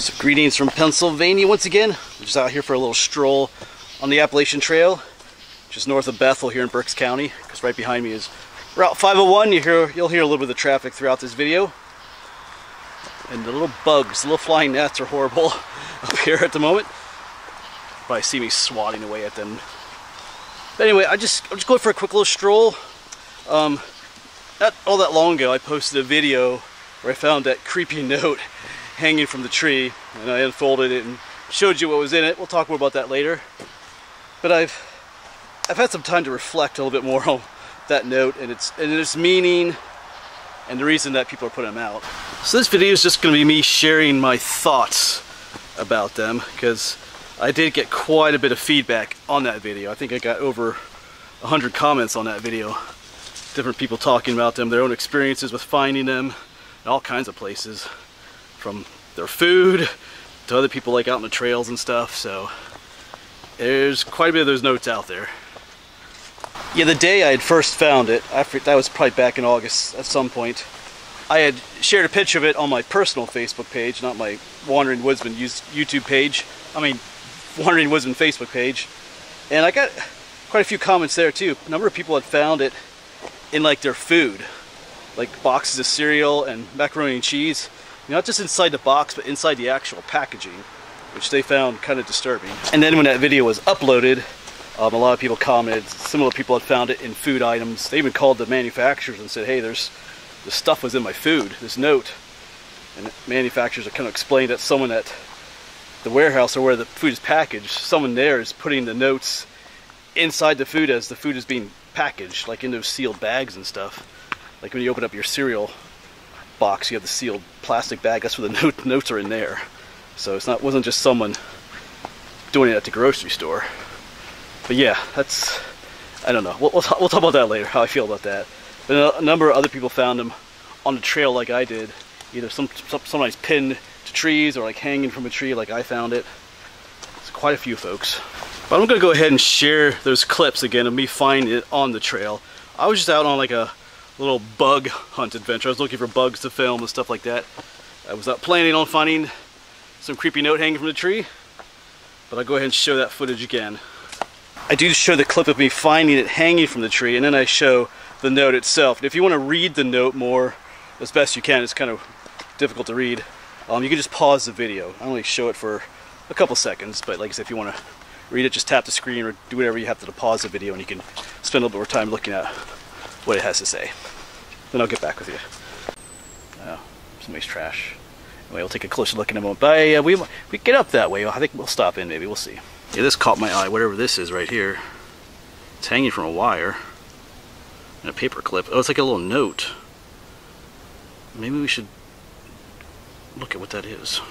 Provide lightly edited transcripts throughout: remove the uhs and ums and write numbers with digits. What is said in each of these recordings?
So greetings from Pennsylvania once again. I'm just out here for a little stroll on the Appalachian Trail, just north of Bethel here in Berks County, because right behind me is Route 501. You'll hear a little bit of the traffic throughout this video. And the little bugs, the little flying gnats are horrible up here at the moment. You'll probably see me swatting away at them. But anyway, I'm just going for a quick little stroll. Not all that long ago, I posted a video where I found that creepy note hanging from the tree, and I unfolded it and showed you what was in it. We'll talk more about that later. But I've had some time to reflect a little bit more on that note and its meaning and the reason that people are putting them out. So this video is just going to be me sharing my thoughts about them, because I did get quite a bit of feedback on that video. I think I got over 100 comments on that video. Different people talking about them, their own experiences with finding them in all kinds of places, from their food to other people like out on the trails and stuff. So there's quite a bit of those notes out there. Yeah, the day I had first found it, that was probably back in August at some point, I had shared a picture of it on my personal Facebook page, not my Wandering Woodsman YouTube page. I mean, Wandering Woodsman Facebook page. And I got quite a few comments there too. A number of people had found it in like their food, like boxes of cereal and macaroni and cheese. Not just inside the box, but inside the actual packaging, which they found kind of disturbing. And then when that video was uploaded, a lot of people commented. Similar people had found it in food items. They even called the manufacturers and said, hey, this stuff was in my food, this note. And manufacturers are kind of explained that someone at the warehouse, or where the food is packaged, someone there is putting the notes inside the food as the food is being packaged, like in those sealed bags and stuff. Like when you open up your cereal box, you have the sealed plastic bag. That's where the notes are in there. So wasn't just someone doing it at the grocery store. But yeah, I don't know. We'll talk about that later, how I feel about that. But a number of other people found them on the trail like I did. Either somebody's pinned to trees or like hanging from a tree like I found it. It's quite a few folks. But I'm going to go ahead and share those clips again of me finding it on the trail. I was just out on like a little bug hunt adventure. I was looking for bugs to film and stuff like that. I was not planning on finding some creepy note hanging from the tree, but I'll go ahead and show that footage again. I do show the clip of me finding it hanging from the tree, and then I show the note itself. And if you want to read the note more as best you can, it's kind of difficult to read, you can just pause the video. I only show it for a couple seconds, but like I said, if you want to read it, just tap the screen or do whatever you have to pause the video, and you can spend a little bit more time looking at what it has to say. Then I'll get back with you. Oh, somebody's trash. Anyway, we'll take a closer look in a moment. But we get up that way. I think we'll stop in maybe. We'll see. Yeah, this caught my eye. Whatever this is right here. It's hanging from a wire and a paper clip. Oh, it's like a little note. Maybe we should look at what that is.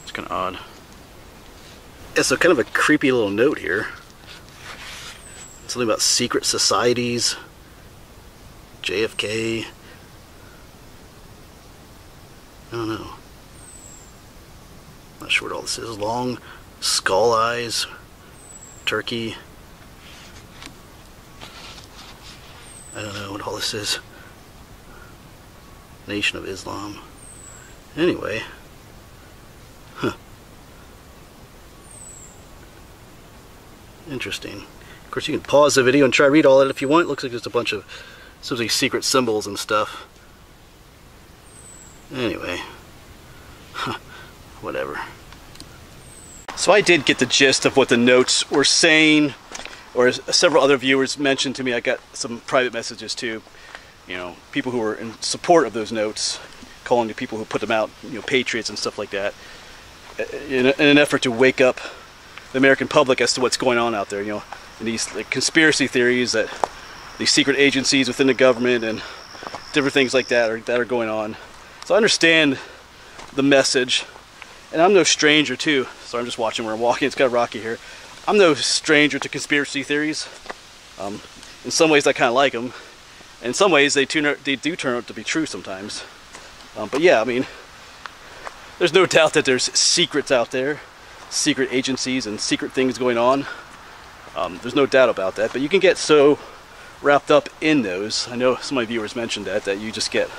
It's kind of odd. Yeah, so kind of a creepy little note here. Something about secret societies. JFK. I don't know. Not sure what all this is. Long skull eyes. Turkey. I don't know what all this is. Nation of Islam. Anyway. Huh. Interesting. Of course, you can pause the video and try to read all that if you want. It looks like there's a bunch of some of these secret symbols and stuff. Anyway, whatever. So I did get the gist of what the notes were saying, or as several other viewers mentioned to me. I got some private messages too. You know, people who were in support of those notes, calling the people who put them out, you know, patriots and stuff like that, in an effort to wake up the American public as to what's going on out there. You know, and these like conspiracy theories that these secret agencies within the government and different things like that are going on. So I understand the message, and I'm no stranger too. Sorry, I'm just watching where I'm walking. It's kind of rocky here. I'm no stranger to conspiracy theories. In some ways, I kind of like them. In some ways, they do turn out to be true sometimes. But yeah, I mean, there's no doubt that there's secrets out there, secret agencies and secret things going on. There's no doubt about that. But you can get so wrapped up in those. I know some of my viewers mentioned that you just get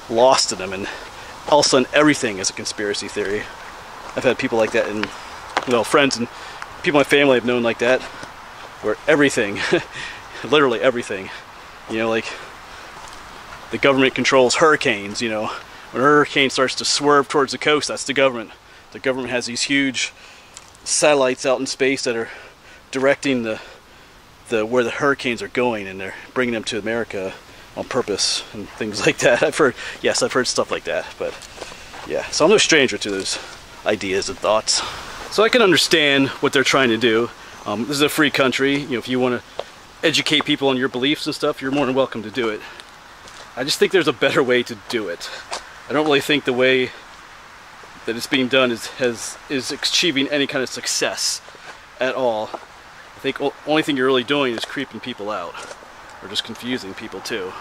lost in them, and all of a sudden everything is a conspiracy theory. I've had people like that, and friends and people in my family I've known like that, where everything, literally everything, like the government controls hurricanes. When a hurricane starts to swerve towards the coast, that's the government. The government has these huge satellites out in space that are directing where the hurricanes are going, and they're bringing them to America on purpose and things like that. I've heard stuff like that, but yeah, so I'm no stranger to those ideas and thoughts. So I can understand what they're trying to do. This is a free country. If you want to educate people on your beliefs and stuff, you're more than welcome to do it. I just think there's a better way to do it. I don't really think the way that it's being done is achieving any kind of success at all. I think the only thing you're really doing is creeping people out, or just confusing people too.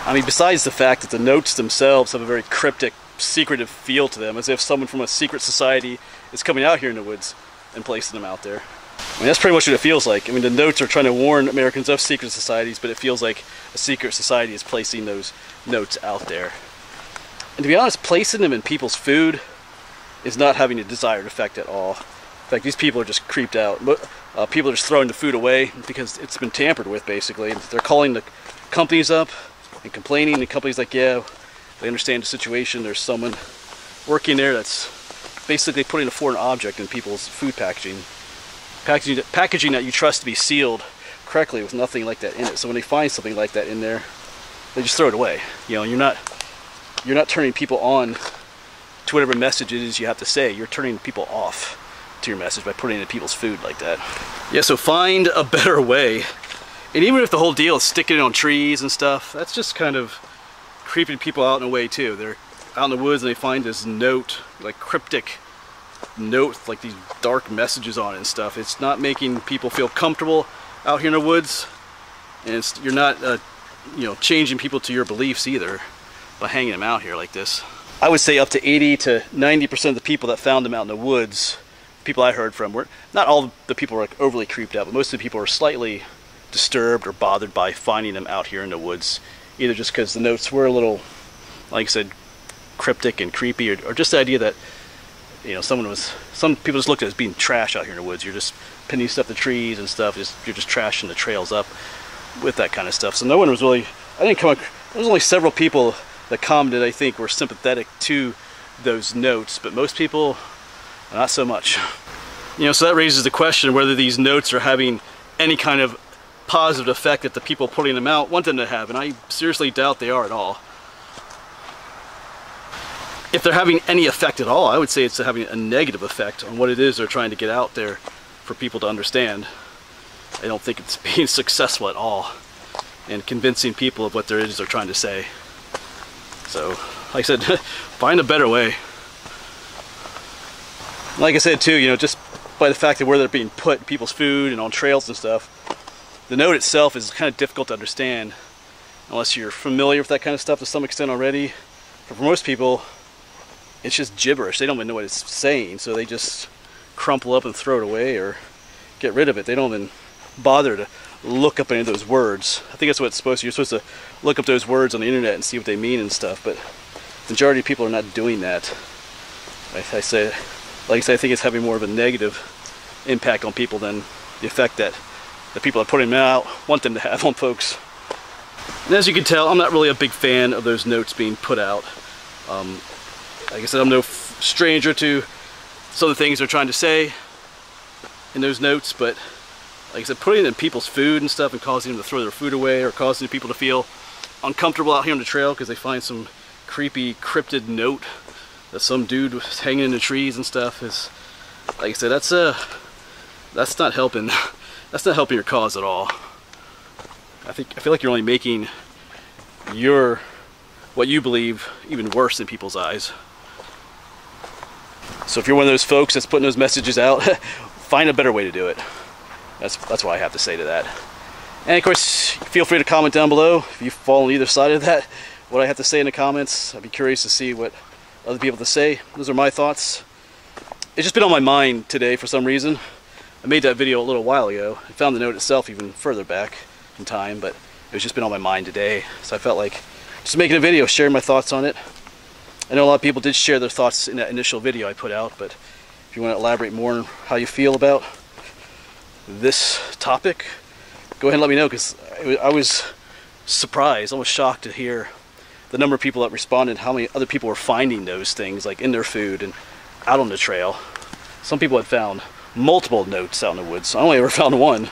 I mean, besides the fact that the notes themselves have a very cryptic, secretive feel to them, as if someone from a secret society is coming out here in the woods and placing them out there. I mean, that's pretty much what it feels like. I mean, the notes are trying to warn Americans of secret societies, but it feels like a secret society is placing those notes out there. And to be honest, placing them in people's food is not having a desired effect at all. In fact, these people are just creeped out. People are just throwing the food away because it's been tampered with, basically. They're calling the companies up and complaining. The company's like, yeah, they understand the situation. There's someone working there that's basically putting a foreign object in people's food packaging. Packaging that you trust to be sealed correctly with nothing like that in it. So when they find something like that in there, they just throw it away. You're not turning people on to whatever message it is you have to say. You're turning people off to your message by putting it in people's food like that. Yeah, so find a better way. And even if the whole deal is sticking it on trees and stuff, that's just kind of creeping people out in a way too. They're out in the woods and they find this note, like cryptic note, like these dark messages on it and stuff. It's not making people feel comfortable out here in the woods, and you're not changing people to your beliefs either by hanging them out here like this. I would say up to 80 to 90% of the people that found them out in the woods, people I heard from, were not all the people were like overly creeped out, but most of the people were slightly disturbed or bothered by finding them out here in the woods, either just because the notes were a little, like I said, cryptic and creepy, or just the idea that some people just looked at it as being trash out here in the woods. You're just pinning stuff to trees and stuff. You're just trashing the trails up with that kind of stuff. So no one was really, there was only several people that commented, I think, were sympathetic to those notes, but most people, not so much. So that raises the question whether these notes are having any kind of positive effect that the people putting them out want them to have, and I seriously doubt they are at all. If they're having any effect at all, I would say it's having a negative effect on what it is they're trying to get out there for people to understand. I don't think it's being successful at all in convincing people of what there is they're trying to say. So, like I said, find a better way. Like I said too, just by the fact that where they're being put in people's food and on trails and stuff, the note itself is kind of difficult to understand unless you're familiar with that kind of stuff to some extent already. But for most people, it's just gibberish. They don't even know what it's saying, so they just crumple up and throw it away or get rid of it. They don't even bother to look up any of those words. I think that's what it's supposed to. You're supposed to look up those words on the internet and see what they mean and stuff, but the majority of people are not doing that. Like I say, I think it's having more of a negative impact on people than the effect that the people that are putting them out want them to have on folks. And as you can tell, I'm not really a big fan of those notes being put out. Like I said, I'm no stranger to some of the things they're trying to say in those notes, but like I said, putting it in people's food and stuff and causing them to throw their food away or causing people to feel uncomfortable out here on the trail because they find some creepy cryptid note that some dude was hanging in the trees and stuff is, like I said, that's not helping. That's not helping your cause at all. I feel like you're only making what you believe even worse in people's eyes. So if you're one of those folks that's putting those messages out, find a better way to do it. That's what I have to say to that. And of course, feel free to comment down below if you fall on either side of that, what I have to say in the comments. I'd be curious to see what other people have to say. Those are my thoughts. It's just been on my mind today for some reason. I made that video a little while ago. I found the note itself even further back in time, but it was just been on my mind today. So I felt like just making a video, sharing my thoughts on it. I know a lot of people did share their thoughts in that initial video I put out, but if you want to elaborate more on how you feel about this topic, go ahead and let me know, because I was surprised, almost shocked to hear the number of people that responded, how many other people were finding those things like in their food and out on the trail. Some people had found multiple notes out in the woods. I only ever found one.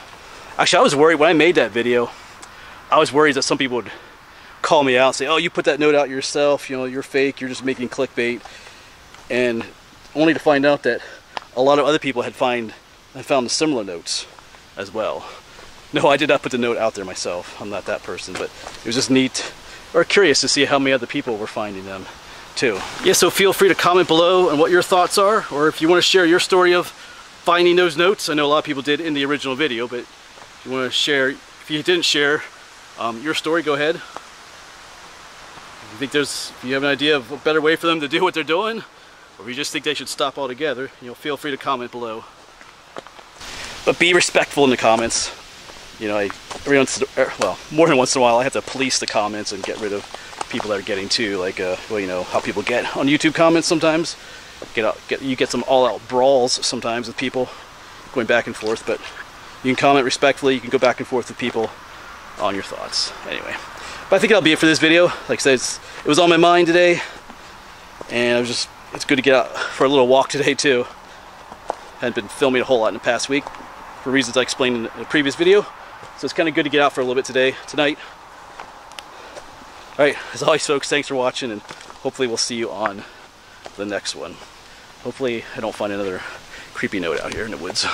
Actually, I was worried when I made that video. I was worried that some people would call me out and say, oh, you put that note out yourself, you know, you're fake, you're just making clickbait. And only to find out that a lot of other people had found the similar notes as well. No, I did not put the note out there myself. I'm not that person, but it was just neat or curious to see how many other people were finding them too. Yeah, so feel free to comment below on what your thoughts are, or if you want to share your story of finding those notes. I know a lot of people did in the original video, but if you want to share, if you didn't share your story, go ahead. If you have an idea of a better way for them to do what they're doing, or if you just think they should stop altogether, you know, feel free to comment below. But be respectful in the comments. You know, more than once in a while, I have to police the comments and get rid of people that are getting too, like, well, you know, how people get on YouTube comments sometimes. You get some all-out brawls sometimes with people going back and forth, but you can comment respectfully, you can go back and forth with people on your thoughts. Anyway, but I think that'll be it for this video. Like I said, it was on my mind today, and it's good to get out for a little walk today too. Hadn't been filming a whole lot in the past week for reasons I explained in the previous video. So it's kind of good to get out for a little bit tonight. Alright, as always folks, thanks for watching, and hopefully we'll see you on the next one. Hopefully I don't find another creepy note out here in the woods.